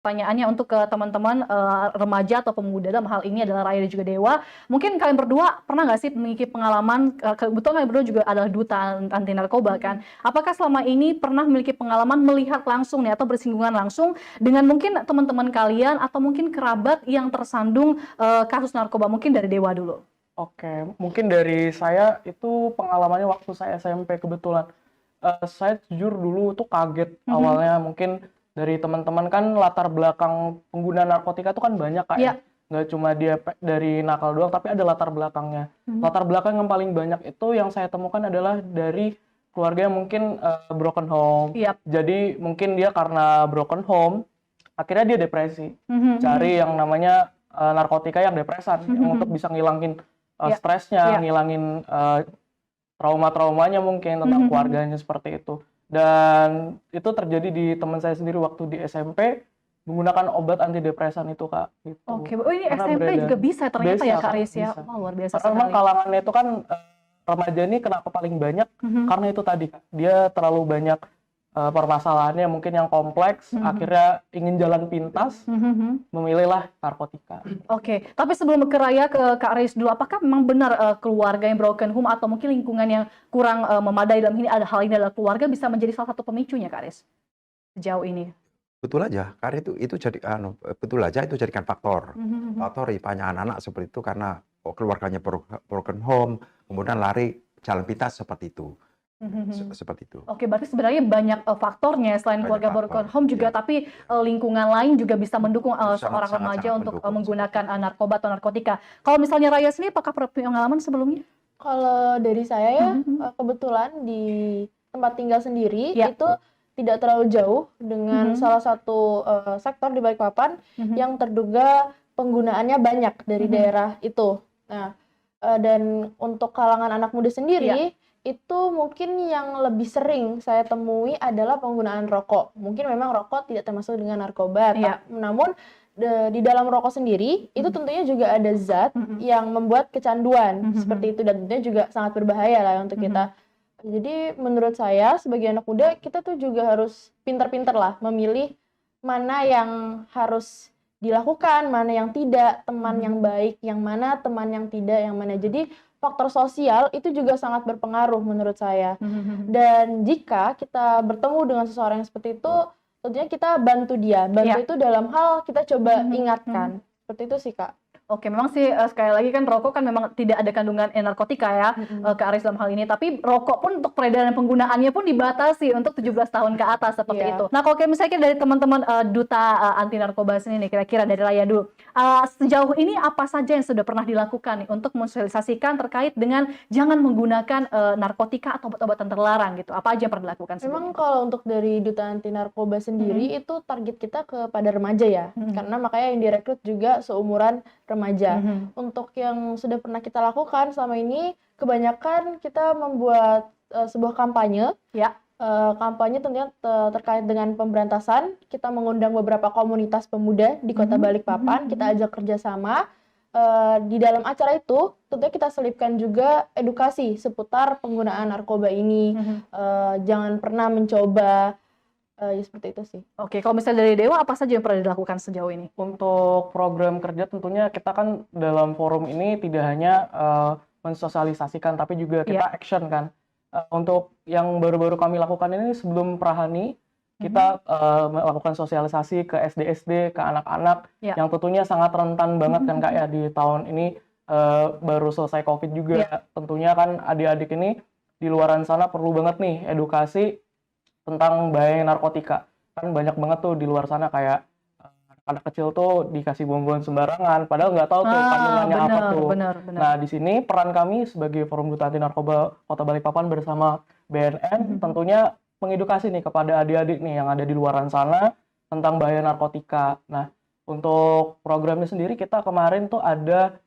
pertanyaannya untuk ke teman-teman remaja atau pemuda, dalam hal ini adalah Raya dan juga Dewa. Mungkin kalian berdua pernah nggak sih memiliki pengalaman, kebetulan kalian berdua juga adalah duta anti narkoba kan? Apakah selama ini pernah memiliki pengalaman melihat langsung nih atau bersinggungan langsung dengan mungkin teman-teman kalian atau mungkin kerabat yang tersandung kasus narkoba? Mungkin dari Dewa dulu. Oke, mungkin dari saya itu pengalamannya waktu saya SMP kebetulan. Saya jujur dulu tuh kaget awalnya, mungkin dari teman-teman kan latar belakang pengguna narkotika itu kan banyak Kak ya. Nggak cuma dia dari nakal doang, tapi ada latar belakangnya. Latar belakang yang paling banyak itu yang saya temukan adalah dari keluarga yang mungkin broken home. Jadi mungkin dia karena broken home, akhirnya dia depresi. Cari yang namanya narkotika yang depresan, yang untuk bisa ngilangin stresnya, ngilangin trauma-traumanya mungkin tentang keluarganya seperti itu. Dan itu terjadi di teman saya sendiri waktu di SMP menggunakan obat antidepresan itu Kak. Gitu. Oke, oh ini SMP juga bisa ternyata ya Kak Riz ya. Wah, luar biasa sekali. Memang kalangannya itu kan remaja ini kenapa paling banyak? Karena itu tadi Kak, dia terlalu banyak permasalahannya mungkin yang kompleks, akhirnya ingin jalan pintas, memilihlah narkotika. Oke, tapi sebelum ke Raya, ke Kak Riz dulu, apakah memang benar keluarga yang broken home atau mungkin lingkungan yang kurang memadai dalam hal ini adalah keluarga bisa menjadi salah satu pemicunya Kak Riz sejauh ini? Betul aja, karena itu jadi betul aja itu jadikan faktor. Faktor banyak anak-anak seperti itu karena keluarganya broken home, kemudian lari jalan pintas seperti itu. Seperti itu. Oke, berarti sebenarnya banyak faktornya selain keluarga broken home juga, tapi lingkungan lain juga bisa mendukung seorang remaja untuk menggunakan narkoba atau narkotika. Kalau misalnya Raya sendiri, apakah pengalaman sebelumnya? Kalau dari saya ya, kebetulan di tempat tinggal sendiri itu tidak terlalu jauh dengan salah satu sektor di Balikpapan yang terduga penggunaannya banyak dari daerah itu. Nah, dan untuk kalangan anak muda sendiri, itu mungkin yang lebih sering saya temui adalah penggunaan rokok. Mungkin memang rokok tidak termasuk dengan narkoba, namun di dalam rokok sendiri itu tentunya juga ada zat yang membuat kecanduan seperti itu, dan tentunya juga sangat berbahaya lah untuk kita. Jadi menurut saya sebagai anak muda kita tuh juga harus pintar-pintar lah memilih mana yang harus dilakukan, mana yang tidak, teman yang baik yang mana, teman yang tidak yang mana. Jadi faktor sosial itu juga sangat berpengaruh menurut saya. Dan jika kita bertemu dengan seseorang yang seperti itu, tentunya kita bantu dia. Bantu itu dalam hal kita coba ingatkan. Seperti itu sih Kak. Oke, memang sih sekali lagi kan rokok kan memang tidak ada kandungan narkotika ya, Kak Aris dalam hal ini. Tapi rokok pun untuk peredaran penggunaannya pun dibatasi untuk 17 tahun ke atas seperti itu. Nah, kalau misalnya dari teman-teman duta anti narkoba sini nih, kira-kira dari Raya dulu, sejauh ini apa saja yang sudah pernah dilakukan nih untuk mensosialisasikan terkait dengan jangan menggunakan narkotika atau obat-obatan terlarang gitu? Apa aja yang pernah dilakukan sebelumnya? Memang kalau untuk dari duta anti narkoba sendiri itu target kita kepada remaja ya, karena makanya yang direkrut juga seumuran remaja. Untuk yang sudah pernah kita lakukan selama ini, kebanyakan kita membuat sebuah kampanye. Kampanye tentunya terkait dengan pemberantasan. Kita mengundang beberapa komunitas pemuda di Kota Balikpapan. Kita ajak kerjasama. Di dalam acara itu, tentunya kita selipkan juga edukasi seputar penggunaan narkoba ini. Jangan pernah mencoba. Ya seperti itu sih. Oke, kalau misalnya dari Dewa, apa saja yang pernah dilakukan sejauh ini? Untuk program kerja tentunya kita kan dalam forum ini tidak hanya mensosialisasikan, tapi juga kita action kan. Untuk yang baru-baru kami lakukan ini sebelum Prahani, kita melakukan sosialisasi ke SD-SD, ke anak-anak yang tentunya sangat rentan banget kan Kak ya, di tahun ini baru selesai COVID juga. Tentunya kan adik-adik ini di luaran sana perlu banget nih edukasi tentang bahaya narkotika. Kan banyak banget tuh di luar sana kayak anak kecil tuh dikasih bom-bom sembarangan, padahal nggak tahu tuh kandungannya apa tuh. Nah, di sini peran kami sebagai Forum Duta Anti Narkoba Kota Balikpapan bersama BNN tentunya mengedukasi nih kepada adik-adik nih yang ada di luaran sana tentang bahaya narkotika. Nah, untuk programnya sendiri kita kemarin tuh ada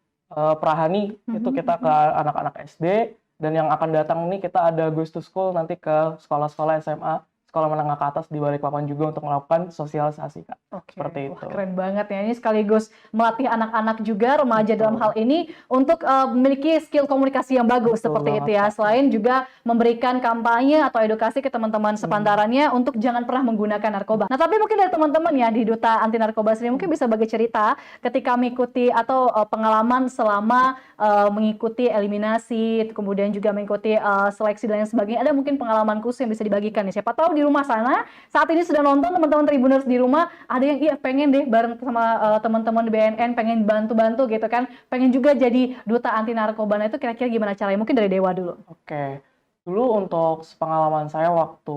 Prahani, itu kita ke anak-anak SD, dan yang akan datang nih kita ada Goes to School nanti ke sekolah-sekolah SMA sekolah menengah ke atas di Balikpapan juga untuk melakukan sosialisasi, Kak. Oke, Seperti wah itu. keren banget ya. Ini sekaligus melatih anak-anak juga, remaja dalam Betul. hal ini untuk memiliki skill komunikasi yang bagus Betul seperti banget, itu ya. Kak. Selain juga memberikan kampanye atau edukasi ke teman-teman sepantarannya untuk jangan pernah menggunakan narkoba. Nah, tapi mungkin dari teman-teman ya di Duta Anti Narkoba sendiri mungkin bisa bagi cerita ketika mengikuti atau pengalaman selama mengikuti eliminasi, kemudian juga mengikuti seleksi dan lain sebagainya. Ada mungkin pengalaman khusus yang bisa dibagikan nih. Siapa tahu di rumah sana saat ini sudah nonton teman-teman Tribuners di rumah, ada yang iya pengen deh bareng sama teman-teman di BNN, pengen bantu-bantu gitu kan, pengen juga jadi duta anti narkoba. Nah, itu kira-kira gimana caranya? Mungkin dari Dewa dulu. Oke. Dulu untuk pengalaman saya waktu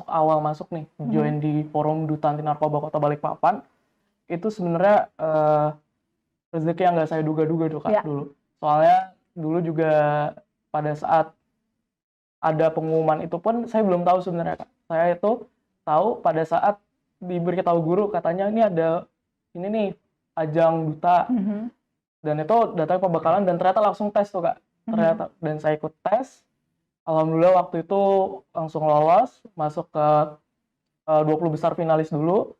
awal masuk nih, join di forum Duta Anti Narkoba Kota Balikpapan, itu sebenarnya rezeki yang nggak saya duga-duga tuh, Kak, Ya. dulu. Soalnya dulu juga pada saat ada pengumuman itu pun saya belum tahu sebenarnya, Kak. Saya itu tahu pada saat diberitahu guru katanya ini ada ini nih ajang duta dan itu datanya pembekalan dan ternyata langsung tes tuh, Kak. Ternyata dan saya ikut tes. Alhamdulillah waktu itu langsung lolos masuk ke 20 besar finalis dulu,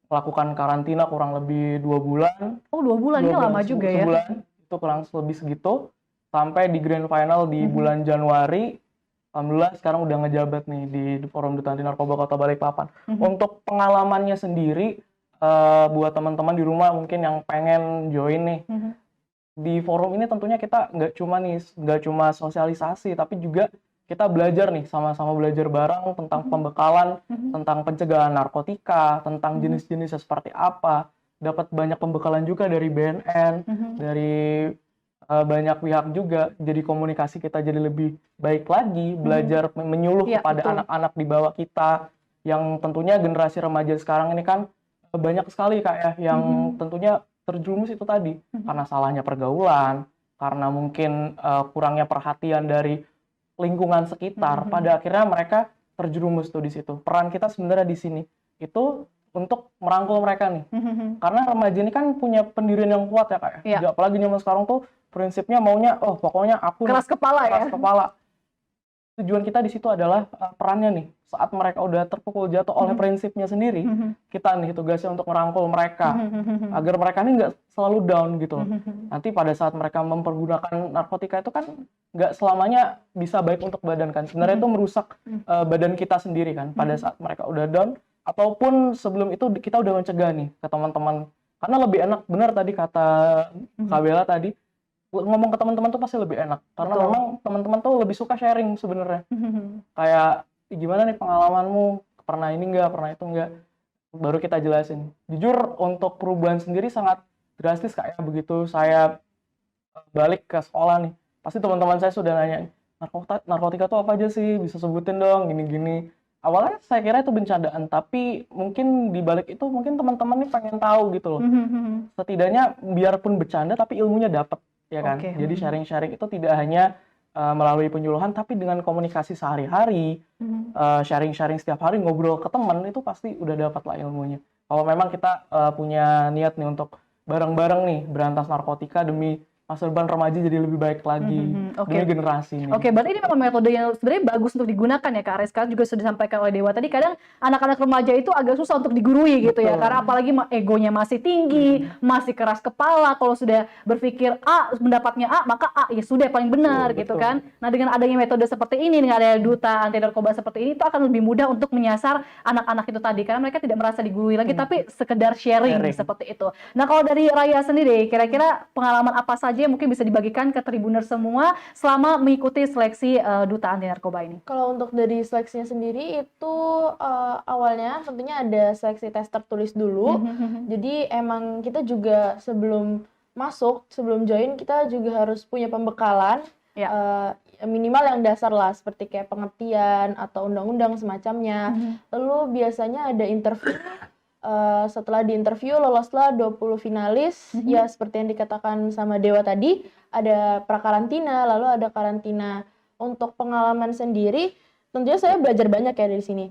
melakukan karantina kurang lebih 2 bulan. Oh, 2 bulan, ini lama juga ya. Sebulan, itu kurang lebih segitu, sampai di grand final di bulan Januari. Alhamdulillah sekarang udah ngejabat nih di Forum Duta Anti Narkoba Kota Balikpapan. Untuk pengalamannya sendiri, buat teman-teman di rumah mungkin yang pengen join nih, di forum ini tentunya kita nggak cuma sosialisasi, tapi juga kita belajar nih, sama-sama belajar bareng tentang pembekalan, tentang pencegahan narkotika, tentang jenis-jenisnya seperti apa. Dapat banyak pembekalan juga dari BNN, dari banyak pihak juga. Jadi komunikasi kita jadi lebih baik lagi, belajar menyuluh Ya, kepada betul. anak-anak di bawah kita, yang tentunya generasi remaja sekarang ini kan banyak sekali, Kak, ya, yang tentunya terjerumus itu tadi, karena salahnya pergaulan, karena mungkin kurangnya perhatian dari lingkungan sekitar, pada akhirnya mereka terjerumus tuh di situ. Peran kita sebenarnya di sini itu untuk merangkul mereka nih, karena remaja ini kan punya pendirian yang kuat ya, Kak, ya. Iya. Apalagi zaman sekarang tuh prinsipnya maunya, oh pokoknya aku nih, Keras kepala ya. keras kepala. Tujuan kita di situ adalah perannya nih, saat mereka udah terpukul jatuh oleh prinsipnya sendiri, kita nih tugasnya untuk merangkul mereka, agar mereka ini nggak selalu down gitu. Nanti pada saat mereka mempergunakan narkotika itu kan nggak selamanya bisa baik untuk badan kan. Sebenarnya itu merusak badan kita sendiri kan, pada saat mereka udah down, ataupun sebelum itu kita udah mencegah nih ke teman-teman. Karena lebih enak, benar tadi kata Kak Bella tadi, ngomong ke teman-teman tuh pasti lebih enak, karena Betul. memang teman-teman tuh lebih suka sharing sebenarnya. Kayak gimana nih pengalamanmu, pernah ini enggak, pernah itu enggak, baru kita jelasin. Jujur untuk perubahan sendiri sangat drastis, kayak begitu saya balik ke sekolah nih, pasti teman-teman saya sudah nanya, narkotika tuh apa aja sih, bisa sebutin dong gini-gini. Awalnya saya kira itu bencandaan, tapi mungkin di balik itu mungkin teman-teman nih pengen tahu gitu loh. Setidaknya biarpun bercanda tapi ilmunya dapat, ya kan. Oke. Jadi sharing-sharing itu tidak hanya melalui penyuluhan, tapi dengan komunikasi sehari-hari, sharing-sharing setiap hari, ngobrol ke teman, itu pasti udah dapat lah ilmunya. Kalau memang kita punya niat nih untuk bareng-bareng nih berantas narkotika demi masa depan remaja jadi lebih baik lagi, Oke. demi generasi ini. Oke, berarti ini memang metode yang sebenarnya bagus untuk digunakan ya, Kak Ares. Sekarang juga sudah disampaikan oleh Dewa tadi, kadang anak-anak remaja itu agak susah untuk digurui gitu ya, Betul. karena apalagi egonya masih tinggi, masih keras kepala. Kalau sudah berpikir A, pendapatnya A, maka A ya sudah paling benar Betul, gitu betul. kan. Nah, dengan adanya metode seperti ini, dengan adanya duta anti narkoba seperti ini, itu akan lebih mudah untuk menyasar anak-anak itu tadi, karena mereka tidak merasa digurui lagi, tapi sekedar sharing seperti itu. Nah, kalau dari Raya sendiri, kira-kira pengalaman apa saja yang mungkin bisa dibagikan ke Tribuner semua selama mengikuti seleksi duta anti narkoba ini? Kalau untuk dari seleksinya sendiri itu awalnya tentunya ada seleksi tes tertulis dulu. Jadi emang kita juga sebelum masuk, sebelum join, kita juga harus punya pembekalan. Ya. Minimal yang dasar lah, seperti kayak pengertian atau undang-undang semacamnya. Lalu biasanya ada interview. Setelah diinterview loloslah 20 finalis, ya seperti yang dikatakan sama Dewa tadi, ada prakarantina, lalu ada karantina. Untuk pengalaman sendiri, tentunya saya belajar banyak ya dari sini.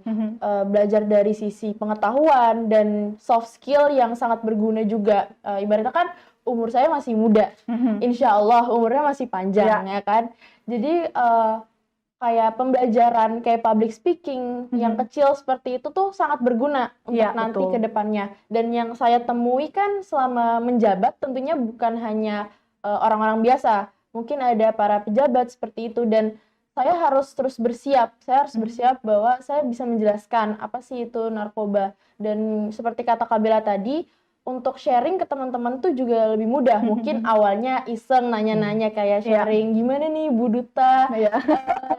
Belajar dari sisi pengetahuan dan soft skill yang sangat berguna juga. Ibaratnya kan umur saya masih muda, insya Allah umurnya masih panjang ya kan. Jadi kayak pembelajaran kayak public speaking yang kecil seperti itu tuh sangat berguna untuk nanti ke depannya. Dan yang saya temui kan selama menjabat tentunya bukan hanya orang-orang biasa, mungkin ada para pejabat seperti itu, dan saya harus terus bersiap. Saya harus bersiap bahwa saya bisa menjelaskan apa sih itu narkoba. Dan seperti kata Kak Bella tadi, untuk sharing ke teman-teman tuh juga lebih mudah. Mungkin awalnya iseng nanya-nanya kayak sharing, gimana nih Bu Duta,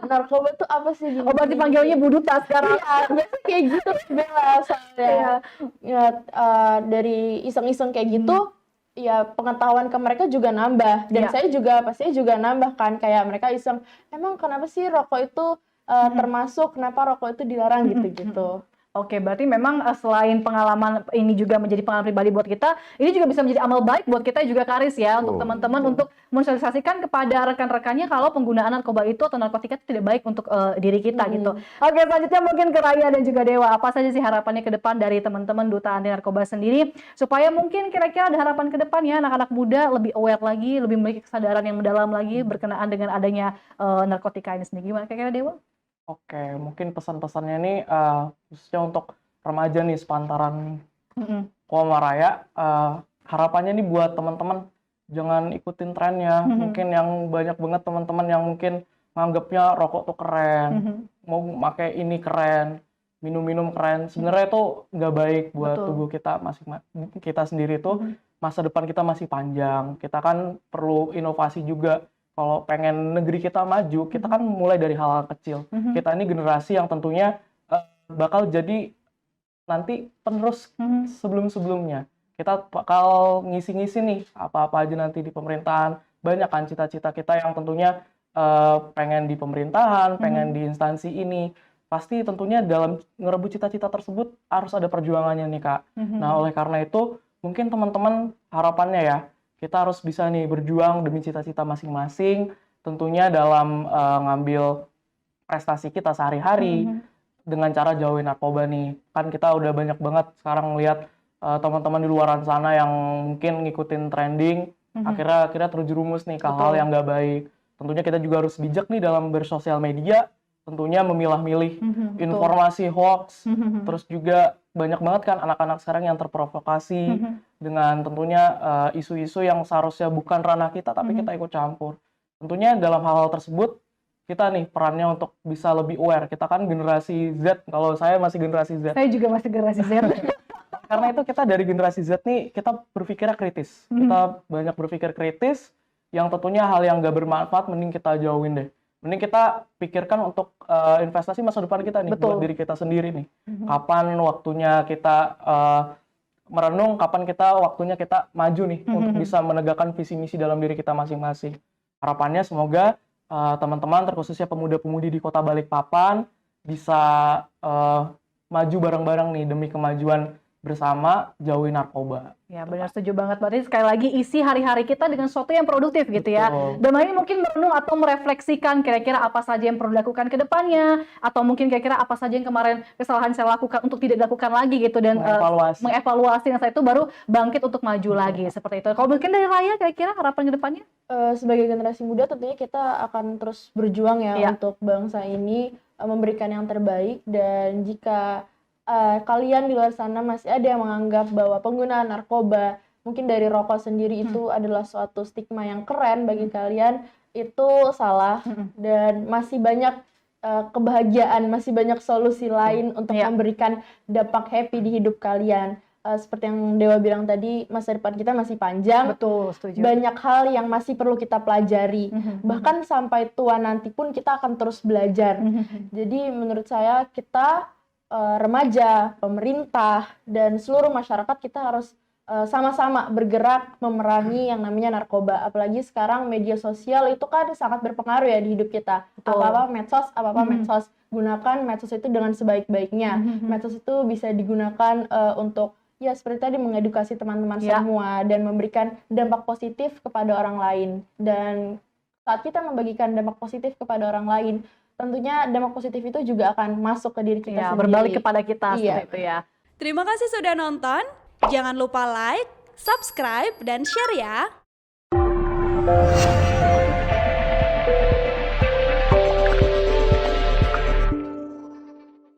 narkoba tuh apa sih? Gini, berarti panggilnya Bu Duta sekarang. Iya, biasanya kayak gitu Bella soalnya. Ya, dari iseng-iseng kayak gitu, ya pengetahuan ke mereka juga nambah. Dan saya juga pastinya juga nambah kan, kayak mereka iseng, emang kenapa sih rokok itu termasuk, kenapa rokok itu dilarang gitu-gitu. Oke, berarti memang selain pengalaman ini juga menjadi pengalaman pribadi buat kita, ini juga bisa menjadi amal baik buat kita juga Karis ya, untuk teman-teman untuk mensosialisasikan kepada rekan-rekannya kalau penggunaan narkoba itu atau narkotika itu tidak baik untuk diri kita gitu. Oke, selanjutnya mungkin ke Raya dan juga Dewa, apa saja sih harapannya ke depan dari teman-teman Duta Anti Narkoba sendiri, supaya mungkin kira-kira ada harapan ke depannya anak-anak muda lebih aware lagi, lebih memiliki kesadaran yang mendalam lagi berkenaan dengan adanya narkotika ini sendiri. Gimana kira-kira Dewa? Oke, mungkin pesan-pesannya nih khususnya untuk remaja nih sepantaran Kolomar Raya, harapannya nih buat teman-teman jangan ikutin trennya. Mungkin yang banyak banget teman-teman yang mungkin nganggapnya rokok tuh keren, mau pakai ini keren, minum-minum keren. Sebenarnya itu nggak baik buat tubuh kita kita sendiri tuh. Masa depan kita masih panjang. Kita kan perlu inovasi juga. Kalau pengen negeri kita maju, kita kan mulai dari hal-hal kecil. Kita ini generasi yang tentunya bakal jadi nanti penerus sebelum-sebelumnya. Kita bakal ngisi-ngisi nih apa-apa aja nanti di pemerintahan. Banyak kan cita-cita kita yang tentunya pengen di pemerintahan, pengen di instansi ini. Pasti tentunya dalam ngerebut cita-cita tersebut harus ada perjuangannya nih Kak. Nah oleh karena itu mungkin teman-teman harapannya ya, kita harus bisa nih berjuang demi cita-cita masing-masing, tentunya dalam ngambil prestasi kita sehari-hari dengan cara jauhin narkoba nih. Kan kita udah banyak banget sekarang lihat teman-teman di luaran sana yang mungkin ngikutin trending, akhirnya terjerumus nih ke hal yang nggak baik. Tentunya kita juga harus bijak nih dalam bersosial media, tentunya memilah-milih informasi hoax, terus juga banyak banget kan anak-anak sekarang yang terprovokasi dengan tentunya isu-isu yang seharusnya bukan ranah kita, tapi kita ikut campur. Tentunya dalam hal-hal tersebut, kita nih perannya untuk bisa lebih aware. Kita kan generasi Z, kalau saya masih generasi Z. Saya juga masih generasi Z. Karena itu kita dari generasi Z nih, kita berpikirnya kritis. Kita banyak berpikir kritis, yang tentunya hal yang gak bermanfaat, mending kita jauhin deh. Mending kita pikirkan untuk investasi masa depan kita nih, buat diri kita sendiri nih. Kapan waktunya kita merenung, kapan waktunya kita maju nih, untuk bisa menegakkan visi misi dalam diri kita masing-masing. Harapannya semoga teman-teman, terkhususnya pemuda-pemudi di Kota Balikpapan, bisa maju bareng-bareng nih demi kemajuan bersama, jauhi narkoba. Ya benar, setuju banget. Berarti sekali lagi isi hari-hari kita dengan sesuatu yang produktif gitu ya. Dan ini mungkin merenung atau merefleksikan kira-kira apa saja yang perlu dilakukan ke depannya, atau mungkin kira-kira apa saja yang kemarin kesalahan saya lakukan untuk tidak dilakukan lagi gitu, dan mengevaluasi yang saya itu baru bangkit untuk maju lagi seperti itu. Kalau mungkin dari Raya kira-kira harapan ke depannya? Sebagai generasi muda tentunya kita akan terus berjuang ya untuk bangsa ini, memberikan yang terbaik. Dan jika kalian di luar sana masih ada yang menganggap bahwa penggunaan narkoba mungkin dari rokok sendiri itu adalah suatu stigma yang keren bagi kalian, itu salah. Dan masih banyak kebahagiaan, masih banyak solusi lain untuk memberikan dampak happy di hidup kalian. Seperti yang Dewa bilang tadi, masa depan kita masih panjang. Betul, setuju. Banyak hal yang masih perlu kita pelajari. Bahkan sampai tua nanti pun kita akan terus belajar. Jadi menurut saya kita remaja, pemerintah, dan seluruh masyarakat kita harus sama-sama bergerak memerangi yang namanya narkoba. Apalagi sekarang media sosial itu kan sangat berpengaruh ya di hidup kita. Apa-apa medsos, gunakan medsos itu dengan sebaik-baiknya. Medsos itu bisa digunakan untuk ya seperti tadi mengedukasi teman-teman semua dan memberikan dampak positif kepada orang lain. Dan saat kita membagikan dampak positif kepada orang lain, tentunya dampak positif itu juga akan masuk ke diri kita sendiri. Berbalik kepada kita seperti itu ya. Terima kasih sudah nonton. Jangan lupa like, subscribe, dan share ya.